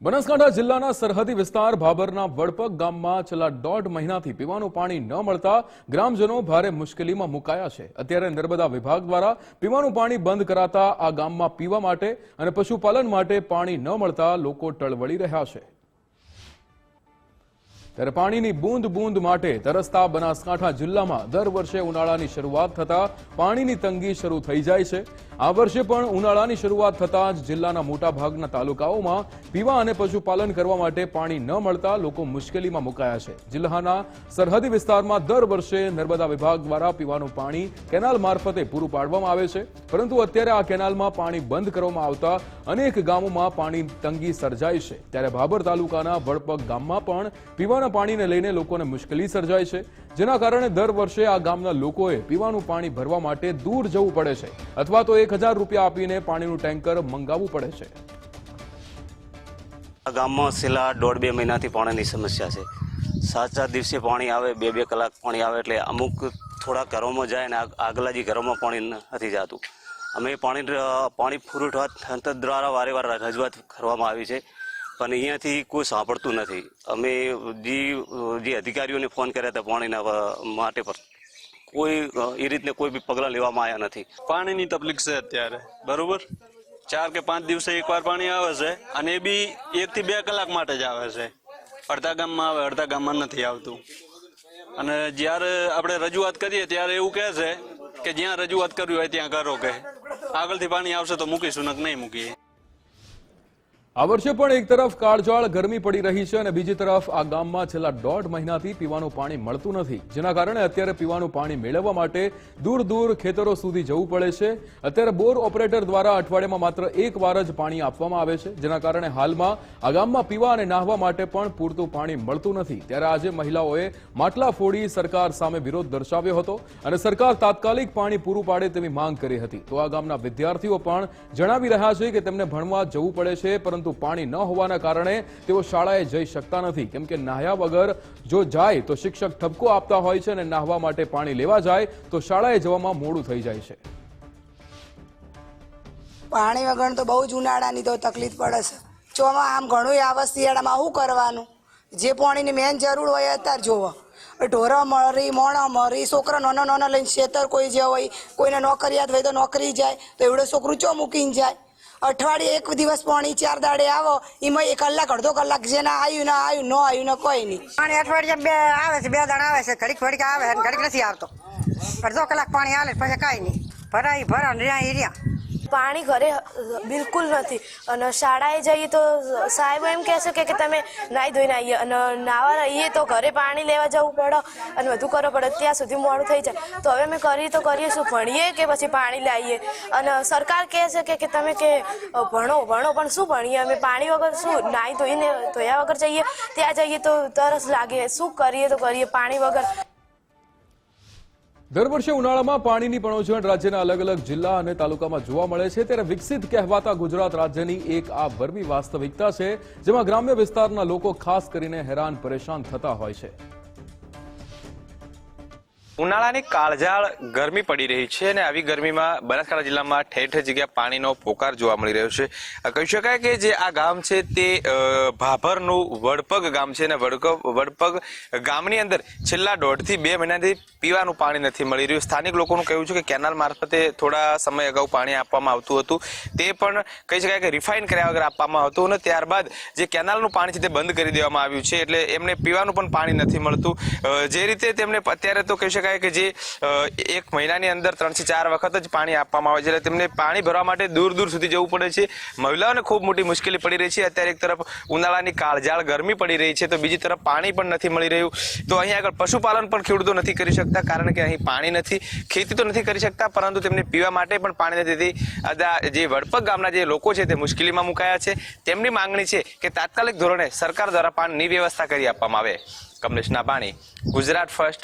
બનાસકાંઠા જિલ્લાના સરહદી વિસ્તાર ભાભરના વડપગ ગામમાં છેલ્લા 1.5 મહિનાથી પીવાનું પાણી ન મળતા ગ્રામજનો ભારે મુશ્કેલીમાં મુકાયા છે। અત્યારે નર્મદા વિભાગ દ્વારા પીવાનું પાણી બંધ કરાતા આ ગામમાં પીવા માટે અને પશુપાલન માટે પાણી ન મળતા લોકો ટળવળી રહ્યા છે। ત્યારે પાણીની બૂંદ બૂંદ માટે તરસતા બનાસકાંઠા જિલ્લામાં દર વર્ષે ઉનાળાની શરૂઆત થતા પાણીની તંગી શરૂ થઈ જાય છે। આ વર્ષે પણ ઉનાળાની શરૂઆત થતાં જ જિલ્લાના મોટા ભાગના તાલુકાઓમાં પીવા અને પશુપાલન કરવા માટે પાણી ન મળતા લોકો મુશ્કેલીમાં મુકાયા છે। જિલ્લાના સરહદી વિસ્તારમાં દર વર્ષે નર્મદા વિભાગ દ્વારા પીવાનું પાણી કેનાલ મારફતે પૂરું પાડવામાં આવે છે, પરંતુ અત્યારે આ કેનાલમાં પાણી બંધ કરવામાં આવતા અનેક ગામોમાં પાણી તંગી સર્જાઈ છે। ત્યારે ભાભર તાલુકાના વડપગ ગામમાં પણ પીવાના પાણીને લઈને લોકોને મુશ્કેલી સર્જાય છે, જેના કારણે દર વર્ષે આ ગામના લોકોએ પીવાનું પાણી ભરવા માટે દૂર જવું પડે છે અથવા તો 1000 રૂપિયા આપીને પાણીનું ટેન્કર મંગાવવું પડે છે। આ ગામમાં છેલ્લા 1.5-2 મહિનાથી પાણીની સમસ્યા છે। 7-4 દિવસે પાણી આવે, 2-2 કલાક પાણી આવે, એટલે અમુક થોડા ઘરોમાં જાય ને આગલા જે ઘરોમાં પાણી નથી જતું। અમે પાણી પુરવઠા તંત્ર દ્વારા વારે વાર રજૂઆત કરવામાં આવી છે, પણ અહીંયાથી કોઈ સાંભળતું નથી। અમે જે અધિકારીઓને ફોન કર્યા હતા પાણીના માટે પર કોઈ એ રીતને કોઈ બી પગલાં લેવામાં આવ્યા નથી। પાણીની તકલીફ છે અત્યારે, બરોબર। 4 કે 5 દિવસે એકવાર પાણી આવે છે અને એ બી 1 થી 2 કલાક માટે જ આવે છે। અડધા ગામમાં આવે, અડધા ગામમાં નથી આવતું। અને જ્યારે આપણે રજૂઆત કરીએ ત્યારે એવું કહે છે કે જ્યાં રજૂઆત કરવી હોય ત્યાં કરો, કે આગળથી પાણી આવશે તો મૂકીશું ને નહીં મૂકીએ। આ વર્ષે પણ એક તરફ કાળઝાળ ગરમી પડી રહી છે અને બીજી તરફ આ ગામમાં છેલ્લા 1.5 મહિનાથી પીવાનું પાણી મળતું નથી, જેના કારણે અત્યારે પીવાનું પાણી મેળવવા માટે દૂર દૂર ખેતરો સુધી જવું પડે છે। અત્યારે બોર ઓપરેટર દ્વારા અઠવાડિયામાં માત્ર એક વાર જ પાણી આપવામાં આવે છે, જેના કારણે હાલમાં આ ગામમાં પીવા અને નાહવા માટે પણ પૂરતું પાણી મળતું નથી। ત્યારે આજે મહિલાઓએ માટલા ફોડી સરકાર સામે વિરોધ દર્શાવ્યો હતો અને સરકાર તાત્કાલિક પાણી પૂરું પાડે તેવી માંગ કરી હતી। તો આ ગામના વિદ્યાર્થીઓ પણ જણાવી રહ્યા છે કે તેમને ભણવા જવું પડે છે, પરંતુ પાણી ન હોવાના કારણે તેઓ શાળાએ જઈ શકતા નથી, કેમ કે નાહ્યા વગર જો જાય તો શિક્ષક ઠપકો આપતા હોય છે અને નાહવા માટે પાણી લેવા જાય તો શાળાએ જવામાં મોડું થઈ જાય છે। પાણી વગર તો બહુ જ ઉનાળાની તો તકલીફ પડે છે। ચોમાં આમ ઘણું આવે, શિયાળામાં શું કરવાનું? જે પાણીની મેન જરૂર હોય અત્યારે જોવો, ઢોરા મરી, મોણા મરી, છોકરા નાના લઈને ખેતર કોઈ જે હોય, કોઈને નોકરિયાત હોય તો નોકરી જાય, તો એવડે છોકરું ચો મૂકીને જાય? અઠવાડિયે એક દિવસ પાણી 4 દાડે આવો, એમાં 1 કલાક અડધો કલાક જેના આવ્યું ના આવ્યું, ન આવ્યું ને કોઈ નહીં। પાણી અઠવાડિયે 2 આવે છે, 2 દાડા આવે છે, ઘડીક આવે છે, ઘડીક નથી આવતો। અડધો કલાક પાણી આવે પછી કાંઈ નહીં, ભરા રહ્યા। પાણી ઘરે બિલકુલ નથી અને શાળાએ જઈએ તો સાહેબ એમ કહે છે કે તમે નાહી ધોઈને આવીએ અને નાવા રહીએ તો ઘરે પાણી લેવા જવું પડે અને બધું કરવું પડે, ત્યાં સુધી મોડું થઈ જાય। તો હવે અમે કરીએ શું, ભણીએ કે પછી પાણી લાવીએ? અને સરકાર કહે છે કે તમે કે ભણો, પણ શું ભણીએ અમે? પાણી વગર શું? નાહી ધોયા વગર જઈએ, ત્યાં જઈએ તો તરસ લાગે, શું કરીએ તો કરીએ પાણી વગર। દર વર્ષે ઉનાળામાં પાણીની પણોજણ રાજ્યના અલગ અલગ જિલ્લા અને તાલુકામાં જોવા મળે છે। ત્યારે વિકસિત કહેવાતા ગુજરાત રાજ્યની એક આ વરવી વાસ્તવિકતા છે, જેમાં ગ્રામ્ય વિસ્તારના લોકો ખાસ કરીને હેરાન પરેશાન થતા હોય છે। ઉનાળાની કાળઝાળ ગરમી પડી રહી છે અને આવી ગરમીમાં બનાસકાંઠા જિલ્લામાં ઠેર ઠેર જગ્યા પાણીનો પોકાર જોવા મળી રહ્યો છે। કહી શકાય કે જે આ ગામ છે તે ભાભરનું વડપગ ગામ છે અને વડપગ ગામની અંદર છેલ્લા 1.5 થી 2 મહિનાથી પીવાનું પાણી નથી મળી રહ્યું। સ્થાનિક લોકોનું કહેવું છે કે કેનાલ મારફતે થોડા સમય અગાઉ પાણી આપવામાં આવતું હતું, તે પણ કહી શકાય કે રિફાઇન કર્યા વગર આપવામાં આવતું અને ત્યારબાદ જે કેનાલનું પાણી છે તે બંધ કરી દેવામાં આવ્યું છે, એટલે એમને પીવાનું પણ પાણી નથી મળતું। જે રીતે તેમને અત્યારે તો કહી શકાય કે જે 1 મહિનાની અંદર 3 થી 4 વખત જ પાણી આપવામાં આવે છે, એટલે તેમને પાણી ભરવા માટે દૂર દૂર સુધી જવું પડે છે। મહિલાઓને ખૂબ મોટી મુશ્કેલી પડી રહી છે। અત્યારે એક તરફ ઉનાળાની કાળઝાળ ગરમી પડી રહી છે, તો બીજી તરફ પાણી પણ નથી મળી રહ્યું। તો અહીં આગળ પશુપાલન પણ ખેડૂતો નથી કરી શકતા, કારણ કે અહીં પાણી નથી। ખેતી તો નથી કરી શકતા, પરંતુ તેમને પીવા માટે પણ પાણી નથી। જે વડપગ ગામના જે લોકો છે તે મુશ્કેલીમાં મુકાયા છે। તેમની માંગણી છે કે તાત્કાલિક ધોરણે સરકાર દ્વારા પાણીની વ્યવસ્થા કરી આપવામાં આવે। કમલેશ નાભાણી, ગુજરાત ફર્સ્ટ,